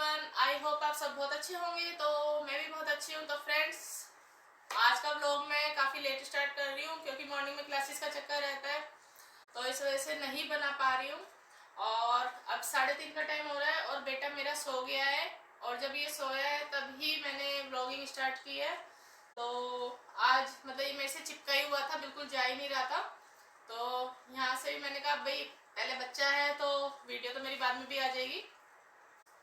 Everyone, I hope आप सब बहुत अच्छे होंगे। तो मैं भी बहुत अच्छी हूँ। तो फ्रेंड्स, आज का व्लॉग मैं काफ़ी लेट स्टार्ट कर रही हूँ क्योंकि मॉर्निंग में क्लासेस का चक्कर रहता है, तो इस वजह से नहीं बना पा रही हूँ। और अब 3:30 का टाइम हो रहा है और बेटा मेरा सो गया है, और जब ये सोया है तभी मैंने व्लॉगिंग स्टार्ट की है। तो आज मतलब ये मेरे से चिपका ही हुआ था, बिल्कुल जा ही नहीं रहा था। तो यहाँ से भी मैंने कहा भाई पहले बच्चा है तो वीडियो तो मेरी बाद में भी आ जाएगी।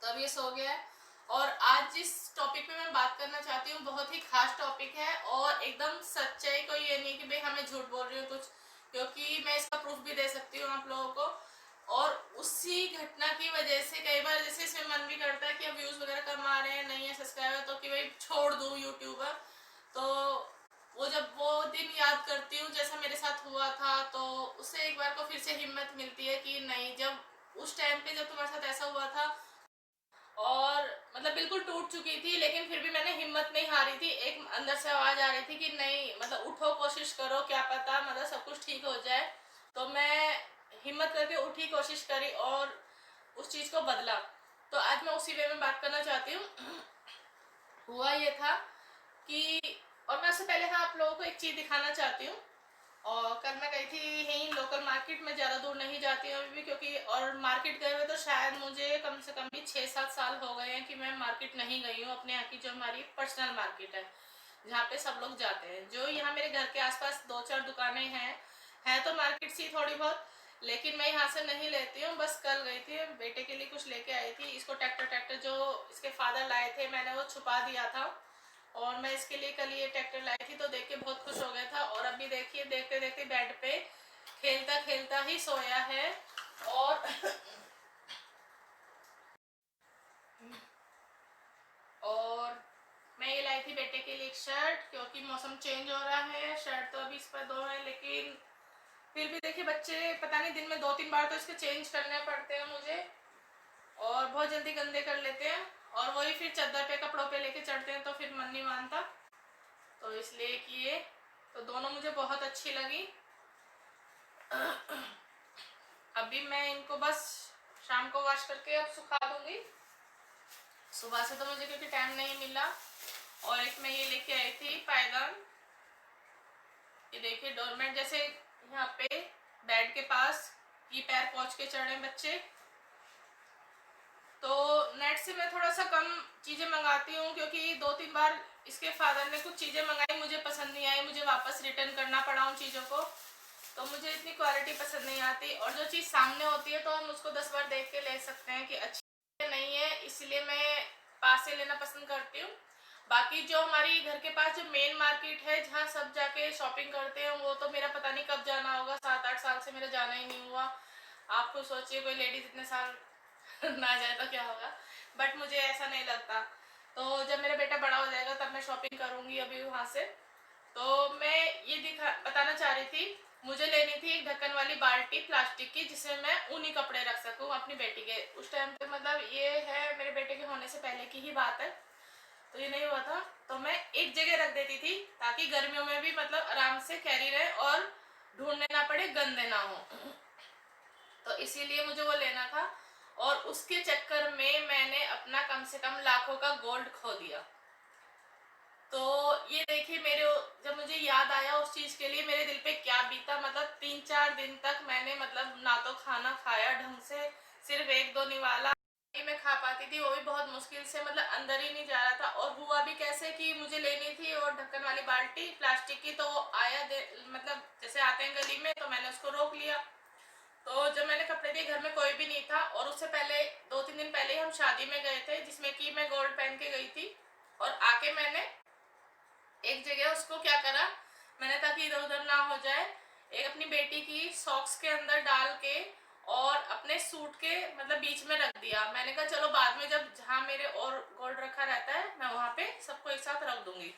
तो अब ये सो गया है। और आज जिस टॉपिक पे मैं बात करना चाहती हूँ बहुत ही खास टॉपिक है, और एकदम सच्चाई। को ये नहीं कि भाई हमें झूठ बोल रही हूँ कुछ, क्योंकि मैं इसका प्रूफ भी दे सकती हूँ आप लोगों को। और उसी घटना की वजह से कई बार जैसे इसमें मन भी करता है कि अब व्यूज़ वगैरह कम आ रहे हैं, नहीं है सब्सक्राइबर, तो कि भाई छोड़ दूँ यूट्यूबर। तो वो जब वो दिन याद करती हूँ जैसा मेरे साथ हुआ था, तो उससे एक बार को फिर से हिम्मत मिलती है कि नहीं, जब उस टाइम पे जब तुम्हारे साथ ऐसा हुआ था और मतलब बिल्कुल टूट चुकी थी, लेकिन फिर भी मैंने हिम्मत नहीं हारी थी। एक अंदर से आवाज़ आ रही थी कि नहीं, मतलब उठो, कोशिश करो, क्या पता मतलब सब कुछ ठीक हो जाए। तो मैं हिम्मत करके उठी, कोशिश करी और उस चीज़ को बदला। तो आज मैं उसी वे में बात करना चाहती हूँ। हुआ ये था कि, और मैं उससे पहले हाँ आप लोगों को एक चीज़ दिखाना चाहती हूँ। और कल मैं गई थी यहीं लोकल मार्केट में, ज़्यादा दूर नहीं जाती हूँ अभी भी, क्योंकि और मार्केट गए हुए तो शायद मुझे कम से कम भी 6-7 साल हो गए हैं कि मैं मार्केट नहीं गई हूँ। अपने यहाँ की जो हमारी पर्सनल मार्केट है जहाँ पे सब लोग जाते हैं, जो यहाँ मेरे घर के आसपास 2-4 दुकानें हैं तो मार्केट सी थोड़ी बहुत, लेकिन मैं यहाँ से नहीं लेती हूँ। बस कल गई थी, बेटे के लिए कुछ लेके आई थी। इसको ट्रैक्टर जो इसके फादर लाए थे मैंने वो छुपा दिया था, और मैं इसके लिए कल ये ट्रैक्टर लाई थी, तो देख के बहुत खुश हो गया था। और अभी देखिए देखते देखते बेड पे खेलता खेलता ही सोया है। और और मैं ये लाई थी बेटे के लिए एक शर्ट, क्योंकि मौसम चेंज हो रहा है। शर्ट तो अभी इस पर 2 है, लेकिन फिर भी देखिए बच्चे पता नहीं दिन में 2-3 बार तो इसके चेंज करने पड़ते हैं मुझे, और बहुत जल्दी गंदे कर लेते हैं। और वही फिर चादर पे कपड़ों पे लेके चढ़ते हैं तो फिर मन नहीं मानता, तो इसलिए किए। तो दोनों मुझे बहुत अच्छी लगी। अभी मैं इनको बस शाम को वॉश करके अब सुखा दूंगी। सुबह से तो मुझे क्योंकि टाइम नहीं मिला। और एक मैं ये लेके आई थी पायदान, ये देखिए डोरमेट, जैसे यहाँ पे बेड के पास ये पैर पहुँच के चढ़े बच्चे। तो नेट से मैं थोड़ा सा कम चीज़ें मंगाती हूँ, क्योंकि 2-3 बार इसके फादर ने कुछ चीज़ें मंगाई, मुझे पसंद नहीं आई, मुझे वापस रिटर्न करना पड़ा उन चीज़ों को। तो मुझे इतनी क्वालिटी पसंद नहीं आती, और जो चीज़ सामने होती है तो हम उसको 10 बार देख के ले सकते हैं कि अच्छी नहीं है, इसलिए मैं पास से लेना पसंद करती हूँ। बाकी जो हमारी घर के पास जो मेन मार्केट है जहाँ सब जाके शॉपिंग करते हैं, वो तो मेरा पता नहीं कब जाना होगा। 7-8 साल से मेरा जाना ही नहीं हुआ। आप खुद सोचिए कोई लेडीज इतने साल ना जाए तो क्या होगा, बट मुझे ऐसा नहीं लगता। तो जब मेरा बेटा बड़ा हो जाएगा तब मैं शॉपिंग करूँगी अभी वहाँ से। तो मैं ये बताना चाह रही थी, मुझे लेनी थी एक ढक्कन वाली बाल्टी प्लास्टिक की, जिसमें मैं ऊनी कपड़े रख सकूँ अपनी बेटी के। उस टाइम पे मतलब ये है मेरे बेटे के होने से पहले की ही बात है, तो ये नहीं हुआ था। तो मैं एक जगह रख देती थी ताकि गर्मियों में भी मतलब आराम से कैरी रहे और ढूंढने ना पड़े, गंदे ना हो। तो इसीलिए मुझे वो लेना था, और उसके चक्कर में मैंने अपना कम से कम लाखों का गोल्ड खो दिया। तो ये देखिए मेरे, जब मुझे याद आया उस चीज़ के लिए मेरे दिल पे क्या बीता। मतलब 3-4 दिन तक मैंने मतलब ना तो खाना खाया ढंग से, सिर्फ 1-2 निवाला ही मैं खा पाती थी, वो भी बहुत मुश्किल से, मतलब अंदर ही नहीं जा रहा था। और हुआ भी कैसे कि मुझे लेनी थी और ढक्कन वाली बाल्टी प्लास्टिक की, तो वो आया मतलब जैसे आते हैं गली में, तो मैंने उसको रोक लिया। तो जब मैंने कपड़े दिए घर में कोई भी नहीं था, और उससे पहले 2-3 दिन पहले ही हम शादी में गए थे जिसमें कि मैं गोल्ड पहन के गई थी। और आके मैंने एक जगह उसको क्या करा मैंने, ताकि इधर उधर ना हो जाए, एक अपनी बेटी की सॉक्स के अंदर डाल के और अपने सूट के मतलब बीच में रख दिया। मैंने कहा चलो बाद में जब जहाँ मेरे और गोल्ड रखा रहता है मैं वहाँ पे सबको एक साथ रख दूंगी।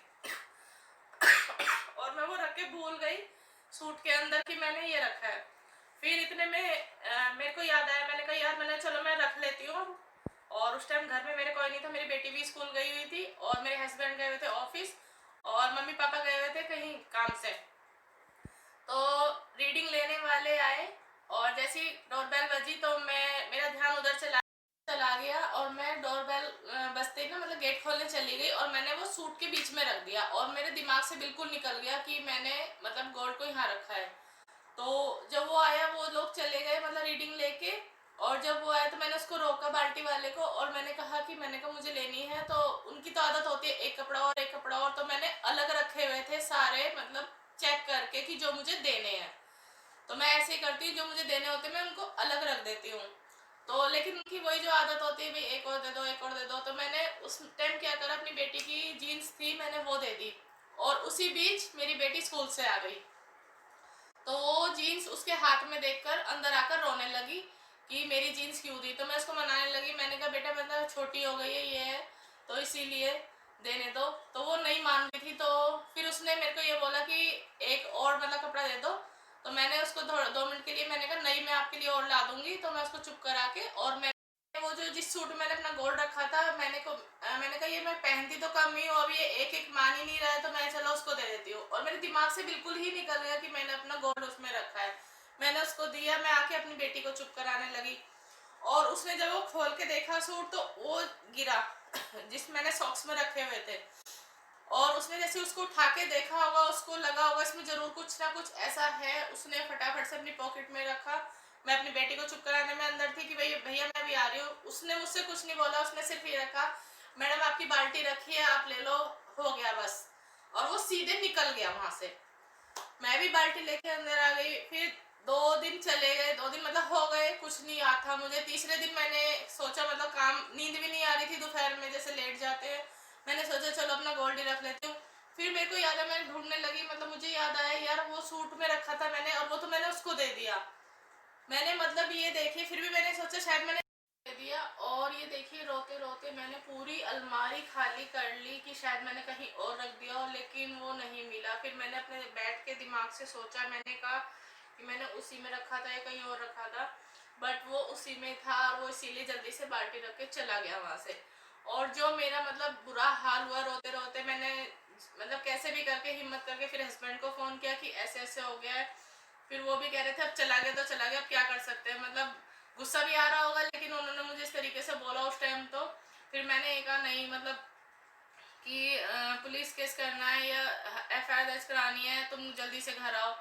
और मैं वो रख के भूल गई सूट के अंदर कि मैंने ये रखा है। फिर इतने में मेरे को याद आया, मैंने कहा यार, मैंने चलो मैं रख लेती हूँ। और उस टाइम घर में मेरे कोई नहीं था, मेरी बेटी भी स्कूल गई हुई थी और मेरे हस्बैंड गए हुए थे ऑफिस, और मम्मी पापा गए हुए थे कहीं काम से। तो रीडिंग लेने वाले आए, और जैसी डोरबेल बजी तो मेरा ध्यान उधर चला गया, और मैं डोरबेल खोलने चली गई और मैंने वो सूट के बीच में रख दिया और मेरे दिमाग से बिल्कुल निकल गया कि मैंने मतलब गोल्ड को यहाँ रखा है। तो जब वो आया वो लोग चले गए मतलब रीडिंग लेके, और जब वो आया तो मैंने उसको रोका बाल्टी वाले को और मैंने कहा मुझे लेनी है। तो उनकी तो आदत होती है एक कपड़ा और एक कपड़ा और, तो मैंने अलग रखे हुए थे सारे मतलब चेक करके कि जो मुझे देने हैं। तो मैं ऐसे ही करती हूँ, जो मुझे देने होते हैं मैं उनको अलग रख देती हूँ। तो लेकिन उनकी वही जो आदत होती है भाई एक और दे दो एक और दे दो, तो मैंने उस टाइम क्या करा, अपनी बेटी की जीन्स थी मैंने वो दे दी और उसी बीच मेरी बेटी स्कूल से आ गई। तो वो जीन्स उसके हाथ में देखकर अंदर आकर रोने लगी कि मेरी जीन्स क्यों दी। तो मैं उसको मनाने लगी, मैंने कहा बेटा मतलब छोटी हो गई है ये है तो इसीलिए देने दो। तो वो नहीं मान रही थी, तो फिर उसने मेरे को ये बोला कि एक और मतलब कपड़ा दे दो। तो मैंने उसको 2 मिनट के लिए मैंने कहा नहीं मैं आपके लिए और ला दूंगी। तो मैं उसको चुप करा के और मैं वो जो जिस सूट में मैंने अपना गोल्ड रखा था मैंने कहा ये मैं पहनती तो कम ही हूँ, अब ये एक एक मान ही नहीं रहा है तो मैं चलो उसको दे देती हूँ। और मेरे दिमाग से बिल्कुल ही निकल गया कि मैंने अपना गोल्ड उसमें रखा है। मैंने उसको दिया, मैं आके अपनी बेटी को चुप कराने लगी और उसने जब वो खोल के देखा सूट तो वो गिरा जिस मैंने सॉक्स में रखे हुए थे। और उसने जैसे उसको उठा के देखा होगा, उसको लगा होगा इसमें जरूर कुछ ना कुछ ऐसा है, उसने फटाफट से अपनी पॉकेट में रखा। मैं अपनी बेटी को चुप कराने में अंदर थी कि भाई भैया मैं भी आ रही हूँ। उसने मुझसे कुछ नहीं बोला, उसने सिर्फ ये रखा मैडम आपकी बाल्टी रखी है आप ले लो, हो गया बस। और वो सीधे निकल गया वहां से। मैं भी बाल्टी लेके अंदर आ गई। फिर 2 दिन चले गए, 2 दिन मतलब हो गए, कुछ नहीं याद था मुझे। तीसरे दिन मैंने सोचा मतलब काम, नींद भी नहीं आ रही थी दोपहर में जैसे लेट जाते हैं, मैंने सोचा चलो अपना गोल्ड ही रख लेती हूँ। फिर मेरे को याद है मैं ढूंढने लगी, मतलब मुझे याद आया यार वो सूट में रखा था मैंने और वो तो मैंने उसको दे दिया। मैंने मतलब ये देखिए फिर भी मैंने सोचा शायद मैंने दे दिया। और ये देखिए रोते रोते मैंने पूरी अलमारी खाली कर ली कि शायद मैंने कहीं और रख दिया हो, लेकिन वो नहीं मिला। फिर मैंने अपने बैठ के दिमाग से सोचा, मैंने कहा कि मैंने उसी में रखा था या कहीं और रखा था, बट वो उसी में था और वो इसीलिए जल्दी से बाल्टी रख के चला गया वहाँ से। और जो मेरा मतलब बुरा हाल हुआ रोते रोते, मैंने मतलब कैसे भी करके हिम्मत करके फिर हस्बैंड को फ़ोन किया कि ऐसे ऐसे हो गया है। फिर वो भी कह रहे थे अब चला गया तो चला गया, अब क्या कर सकते हैं। मतलब गुस्सा भी आ रहा होगा, लेकिन उन्होंने मुझे इस तरीके से बोला उस टाइम। तो फिर मैंने ये कहा नहीं मतलब कि पुलिस केस करना है या एफआईआर दर्ज करानी है, तुम जल्दी से घर आओ।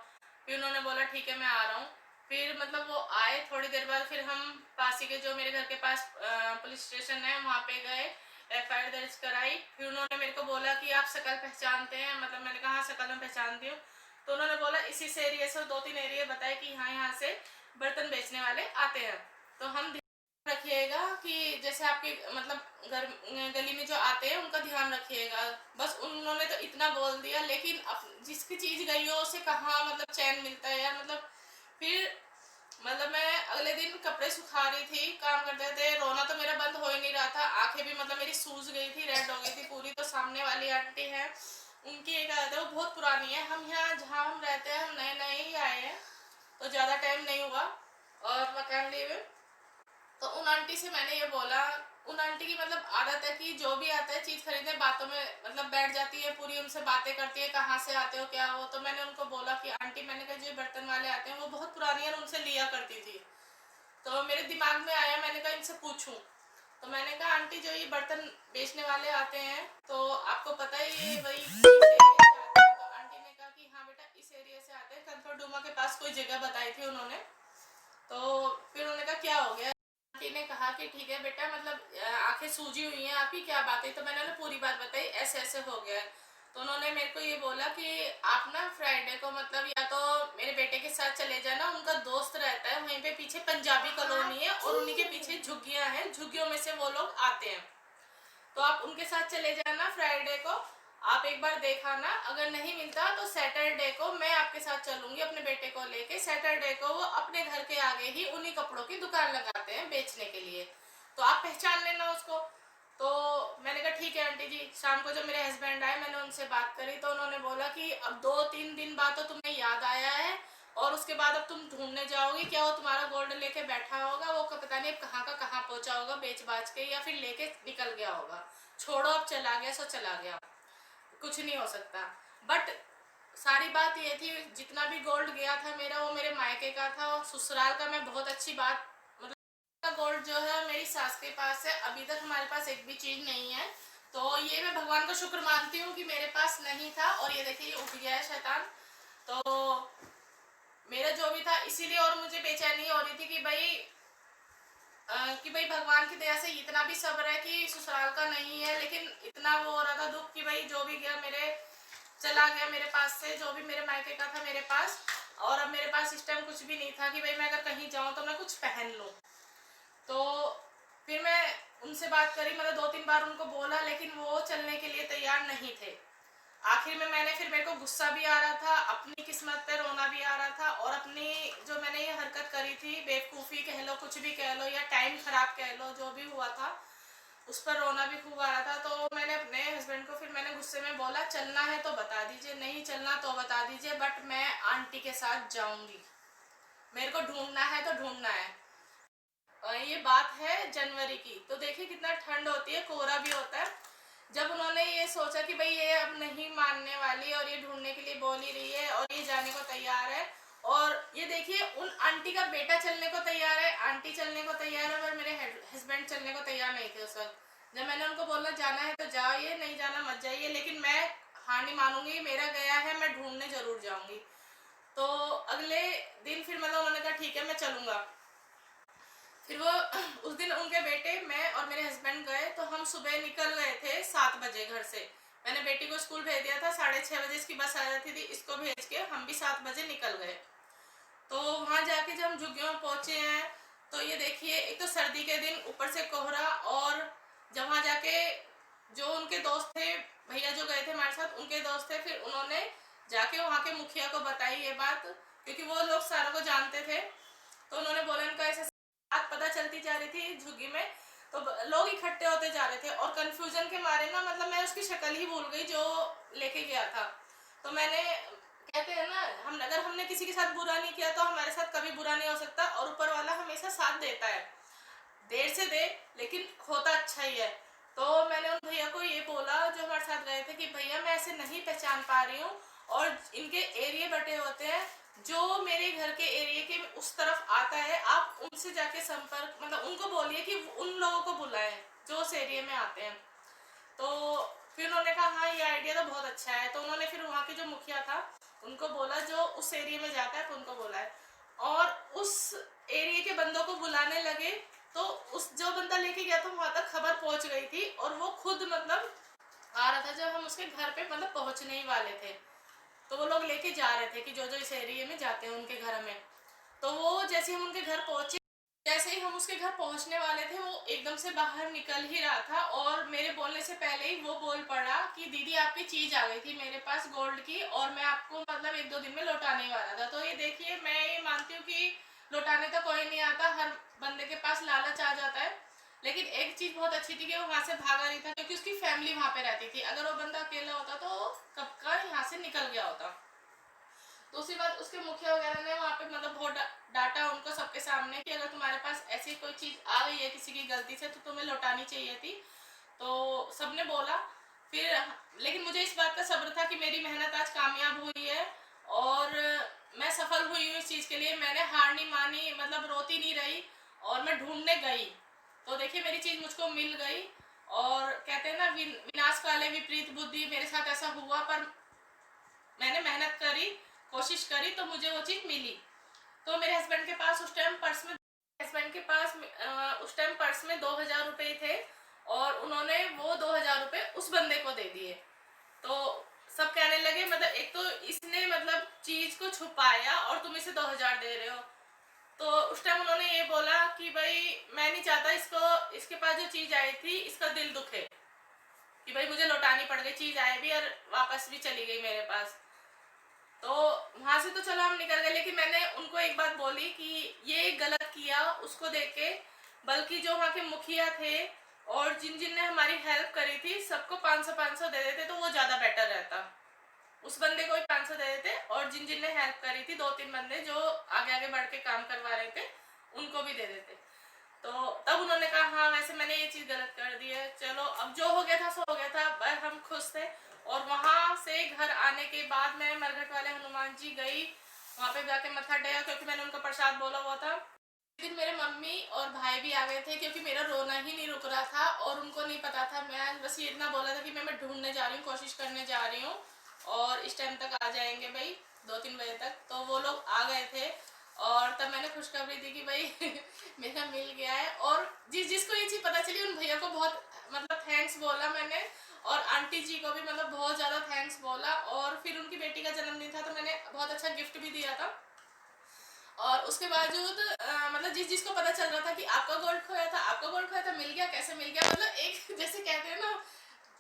फिर उन्होंने बोला ठीक है मैं आ रहा हूँ। फिर मतलब वो आए, थोड़ी देर बाद फिर हम पासी के जो मेरे घर के पास पुलिस स्टेशन है वहाँ पे गए, एफआईआर दर्ज कराई। फिर उन्होंने मेरे को बोला कि आप शक्ल पहचानते हैं, मतलब मैंने कहा हाँ शक्ल में पहचानती हूँ। तो उन्होंने बोला इसी से एरिया से 2-3 एरिया बताए कि हाँ यहाँ से बर्तन बेचने वाले आते हैं। तो हम रखिएगा कि जैसे आपके मतलब घर गली में जो आते हैं उनका ध्यान रखिएगा। बस उन्होंने तो इतना बोल दिया, लेकिन जिसकी चीज़ गई हो उसे कहाँ मतलब चैन मिलता है यार। मतलब फिर मतलब मैं अगले दिन कपड़े सुखा रही थी, काम करते थे, रोना तो मेरा बंद हो ही नहीं रहा था, आंखें भी मतलब मेरी सूज गई थी, रेड हो गई थी पूरी। तो सामने वाली आंटी है, उनकी एक आदत है, वो बहुत पुरानी है, हम यहाँ जहाँ हम रहते हैं हम नए नए ही आए हैं तो ज़्यादा टाइम नहीं हुआ और मकान लिए हुए। तो उन आंटी से मैंने ये बोला, उन आंटी की मतलब आदत है कि जो भी आता है चीज़ खरीदने बातों में मतलब बैठ जाती है पूरी, उनसे बातें करती है कहाँ से आते हो क्या हो। तो मैंने उनको बोला कि आंटी मैंने कहा जो बर्तन वाले आते हैं वो बहुत पुरानी है, उनसे लिया करती थी। तो मेरे दिमाग में आया, मैंने कहा इनसे पूछूं। तो मैंने कहा आंटी जो ये बर्तन बेचने वाले आते हैं तो आपको पता है ये वही इस एरिया से आते हैं। तो आंटी ने कहा कि हाँ बेटा इस एरिया से आते हैं, कंथर डूमा के पास कोई जगह बताई थी उन्होंने। तो फिर उन्होंने कहा क्या हो गया। आंटी ने कहा कि ठीक है बेटा मतलब आंखें सूजी हुई हैं आपकी, क्या बात है। तो मैंने उन्हें पूरी बात बताई, ऐसे ऐसे हो गया है। तो उन्होंने मेरे को ये बोला कि आप ना फ्राइडे को मतलब या तो मेरे बेटे के साथ चले जाना, उनका दोस्त रहता है वहीं पे पीछे पंजाबी कॉलोनी है और उन्हीं के पीछे झुग्गियां हैं, झुग्गियों में से वो लोग आते हैं। तो आप उनके साथ चले जाना फ्राइडे को, आप एक बार देखा ना, अगर नहीं मिलता तो सैटरडे को मैं आपके साथ चलूंगी अपने बेटे को लेके। सैटरडे को वो अपने घर के आगे ही उन्हीं कपड़ों की दुकान लगाते हैं बेचने के लिए, तो आप पहचान लेना उसको। तो मैंने कहा ठीक है आंटी जी। शाम को जब मेरे हस्बैंड आए मैंने उनसे बात करी तो उन्होंने बोला कि अब 2-3 दिन बाद तो तुम्हें याद आया है और उसके बाद अब तुम ढूंढने जाओगी, क्या वो तुम्हारा गोल्ड लेके बैठा होगा, वो पता नहीं अब कहाँ का कहाँ पहुंचा होगा बेच बाच के, या फिर लेके निकल गया होगा। छोड़ो अब चला गया सो चला गया, कुछ नहीं हो सकता। बट सारी बात ये थी जितना भी गोल्ड गया था मेरा वो मेरे मायके का था, और ससुराल का मैं बहुत अच्छी बात मतलब गोल्ड जो है मेरी सास के पास है, अभी तक हमारे पास एक भी चीज़ नहीं है। तो ये मैं भगवान का शुक्र मानती हूँ कि मेरे पास नहीं था। और ये देखिए ये उठ गया है शैतान। तो मेरा जो भी था इसीलिए, और मुझे बेचैनी हो रही थी कि भाई भगवान की दया से इतना भी सब्र है कि ससुराल का नहीं है, लेकिन इतना वो हो रहा था दुख कि भाई जो भी गया मेरे चला गया मेरे पास से, जो भी मेरे मायके का था मेरे पास। और अब मेरे पास इस टाइम कुछ भी नहीं था कि भाई मैं अगर कहीं जाऊं तो मैं कुछ पहन लूं। तो फिर मैं उनसे बात करी, मतलब 2-3 बार उनको बोला, लेकिन वो चलने के लिए तैयार नहीं थे। आखिर में फिर मेरे को गुस्सा भी आ रहा था, अपनी किस्मत पे रोना भी आ रहा था, और अपनी जो मैंने ये हरकत करी थी, बेवकूफ़ी कह लो, कुछ भी कह लो, या टाइम खराब कह लो, जो भी हुआ था उस पर रोना भी खूब आ रहा था। तो मैंने अपने हस्बैंड को फिर मैंने गुस्से में बोला, चलना है तो बता दीजिए, नहीं चलना तो बता दीजिए, बट मैं आंटी के साथ जाऊंगी, मेरे को ढूंढना है तो ढूंढना है। ये बात है जनवरी की। तो देखिए कितना ठंड होती है, कोहरा भी होता है। जब उन्होंने ये सोचा कि भाई ये अब नहीं मानने वाली और ये ढूंढने के लिए बोल ही रही है और ये जाने को तैयार है, और ये देखिए उन आंटी का बेटा चलने को तैयार है, आंटी चलने को तैयार है, और मेरे हस्बैंड चलने को तैयार नहीं थे उस वक्त। जब मैंने उनको बोला जाना है तो जाइए, नहीं जाना मत जाइए, लेकिन मैं हार नहीं मानूंगी, मेरा गया है, मैं ढूंढने जरूर जाऊंगी। तो अगले दिन फिर मतलब उन्होंने कहा ठीक है मैं चलूंगा। फिर वो उस दिन उनके बेटे, मैं और मेरे हस्बैंड गए। तो हम सुबह निकल गए थे 7 बजे घर से। मैंने बेटी को स्कूल भेज दिया था, 6:30 बजे इसकी बस आ जाती थी, इसको भेज के हम भी 7 बजे निकल गए। तो वहाँ जाके जब हम झुग्गियों में पहुंचे हैं, तो ये देखिए एक तो सर्दी के दिन, ऊपर से कोहरा, और जब वहाँ जाके जो उनके दोस्त थे, भैया जो गए थे हमारे साथ, उनके दोस्त थे, फिर उन्होंने जाके वहाँ के मुखिया को बताई ये बात, क्योंकि वो लोग सारों को जानते थे। तो उन्होंने बोला इनको ऐसे बात पता चलती जा रही थी झुग्गी में, तो लोग इकट्ठे होते जा रहे थे, और कंफ्यूजन के मारे ना, मतलब मैं उसकी शक्ल ही भूल गई जो लेके गया था। तो मैंने, कहते हैं ना, हम अगर हमने किसी के साथ बुरा नहीं किया तो हमारे साथ कभी बुरा नहीं हो सकता, और ऊपर वाला हमेशा साथ देता है, देर से दे लेकिन होता अच्छा ही है। तो मैंने उन भैया को ये बोला जो हमारे साथ गए थे कि भैया मैं ऐसे नहीं पहचान पा रही हूँ, और इनके एरिया बटे होते हैं, जो मेरे घर के एरिया के उस तरफ आता है, आप उनसे जाके संपर्क, मतलब उनको बोलिए कि उन लोगों को बुलाएं जो उस एरिया में आते हैं। तो फिर उन्होंने कहा हाँ ये आइडिया तो बहुत अच्छा है। तो उन्होंने फिर वहाँ के जो मुखिया था उनको बोला जो उस एरिया में जाता है, तो उनको बोला है, और उस एरिया के बंदों को बुलाने लगे। तो उस जो बंदा लेके गया था वहाँ तक खबर पहुँच गई थी, और वो खुद मतलब आ रहा था जब हम उसके घर पे मतलब पहुँचने ही वाले थे। तो वो लोग लेके जा रहे थे कि जो जो इस एरिया में जाते हैं उनके घर में। तो वो जैसे हम उनके घर पहुंचे, जैसे ही हम उसके घर पहुंचने वाले थे, वो एकदम से बाहर निकल ही रहा था, और मेरे बोलने से पहले ही वो बोल पड़ा कि दीदी आपकी चीज आ गई थी मेरे पास गोल्ड की, और मैं आपको मतलब 1-2 दिन में लौटाने वाला था। तो ये देखिए, मैं ये मानती हूँ कि लौटाने तो कोई नहीं आता, हर बंदे के पास लालच आ जाता है। लेकिन एक चीज बहुत अच्छी थी कि वो वहां से भागा नहीं था, क्योंकि उसकी फैमिली वहां पे रहती थी। अगर वो बंदा अकेला होता तो कब का यहाँ से निकल गया होता। दूसरी बात, उसके मुखिया वगैरह ने वहाँ पे मतलब बहुत डांटा उनको सबके सामने कि अगर तुम्हारे पास ऐसी कोई चीज़ आ गई है किसी की गलती से तो तुम्हें लौटानी चाहिए थी। तो सबने बोला। फिर लेकिन मुझे इस बात का सब्र था कि मेरी मेहनत आज कामयाब हुई है, और मैं सफल हुई हूँ इस चीज़ के लिए। मैंने हार नहीं मानी, मतलब रोती नहीं रही, और मैं ढूंढने गई। तो देखिए मेरी चीज़ मुझको मिल गई। और कहते हैं ना, विनाश काले विपरीत बुद्धि, मेरे साथ ऐसा हुआ, पर मैंने मेहनत करी, कोशिश करी, तो मुझे वो चीज़ मिली। तो मेरे हस्बैंड के पास उस टाइम पर्स में 2,000 रुपये थे, और उन्होंने वो 2,000 रुपये उस बंदे को दे दिए। तो सब कहने लगे, मतलब एक तो इसने मतलब चीज को छुपाया और तुम इसे 2,000 दे रहे हो। तो उस टाइम उन्होंने ये बोला कि भाई मैं नहीं चाहता इसको, इसके पास जो चीज आई थी इसका दिल दुखे, कि भाई मुझे लौटानी पड़ गई, चीज आई भी और वापस भी चली गई मेरे पास। तो वहां से तो चलो हम निकल गए, लेकिन मैंने उनको एक बात बोली कि ये गलत किया उसको देख के, बल्कि जो वहाँ के मुखिया थे और जिन जिन ने हमारी हेल्प करी थी सबको 500-500 दे देते तो वो ज़्यादा बेटर रहता। उस बंदे को भी 500 दे देते, और जिन जिन ने हेल्प करी थी 2-3 बंदे जो आगे आगे बढ़ के काम करवा रहे थे उनको भी दे देते। तो तब उन्होंने कहा हाँ वैसे मैंने ये चीज़ गलत कर दी है, चलो अब जो हो गया था सो हो गया था, पर हम खुश थे। और वहाँ से घर आने के बाद मैं मरघट वाले हनुमान जी गई, वहाँ पे जाके मत्था टेका, क्योंकि मैंने उनका प्रसाद बोला हुआ था दिन मेरे मम्मी और भाई भी आ गए थे क्योंकि मेरा रोना ही नहीं रुक रहा था और उनको नहीं पता था। मैं बस ये इतना बोला था कि मैं ढूंढने जा रही हूँ, कोशिश करने जा रही हूँ और इस टाइम तक आ जाएंगे भाई 2-3 बजे तक। तो वो लोग आ गए थे और तब मैंने खुशखबरी दी कि भाई मेरा मिल गया है। और जिसको ये चीज़ पता चली उन भैया को बहुत मतलब थैंक्स बोला मैंने, और आंटी जी को भी मतलब बहुत ज़्यादा थैंक्स बोला। और फिर उनकी बेटी का जन्मदिन था तो मैंने बहुत अच्छा गिफ्ट भी दिया था। और उसके बावजूद मतलब जिसको पता चल रहा था कि आपका गोल्ड खोया था, आपका गोल्ड खोया था, मिल गया, कैसे मिल गया, मतलब एक जैसे कहते हैं ना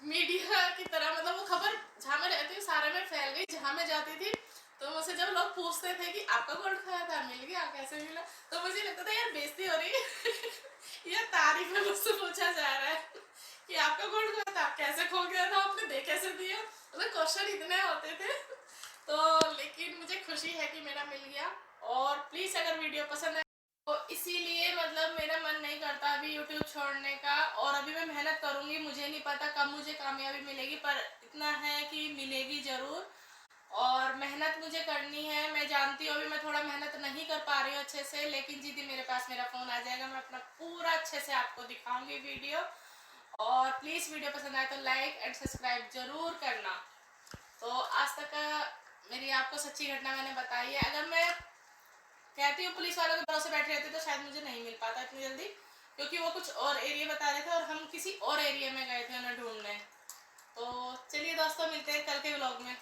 मीडिया की तरह, मतलब वो खबर जहाँ मैं रहती हूँ सारे में फैल गई। जहाँ मैं जाती थी तो मुझसे जब लोग पूछते थे कि आपका गोल्ड खोया था, मिल गया, कैसे मिला, तो मुझे लगता था यार बेइज्जती हो रही है या तारीफ में मुझसे पूछा जा रहा है कि आपका गोल्ड खोया था, कैसे खो गया था, आपने दे कैसे दिया, मतलब क्वेश्चन इतने होते थे। तो लेकिन मुझे खुशी है कि मेरा मिल गया। और प्लीज़ अगर वीडियो पसंद आए तो इसीलिए मतलब मेरा मन नहीं करता अभी यूट्यूब छोड़ने का। और अभी मैं मेहनत करूँगी, मुझे नहीं पता कब मुझे कामयाबी मिलेगी, पर इतना है कि मिलेगी ज़रूर। और मेहनत मुझे करनी है। मैं जानती हूँ अभी मैं थोड़ा मेहनत नहीं कर पा रही हूँ अच्छे से, लेकिन जिस दिन मेरे पास मेरा फ़ोन आ जाएगा मैं अपना पूरा अच्छे से आपको दिखाऊंगी वीडियो। और प्लीज़ वीडियो पसंद आए तो लाइक एंड सब्सक्राइब ज़रूर करना। तो आज तक का मेरी आपको सच्ची घटना मैंने बताई है। अगर मैं कहती हूँ पुलिस वालों के भरोसे बैठे रहते तो शायद मुझे नहीं मिल पाता इतनी जल्दी, क्योंकि वो कुछ और एरिया बता रहे थे और हम किसी और एरिया में गए थे उन्हें ढूंढने। तो चलिए दोस्तों, मिलते हैं कल के व्लॉग में।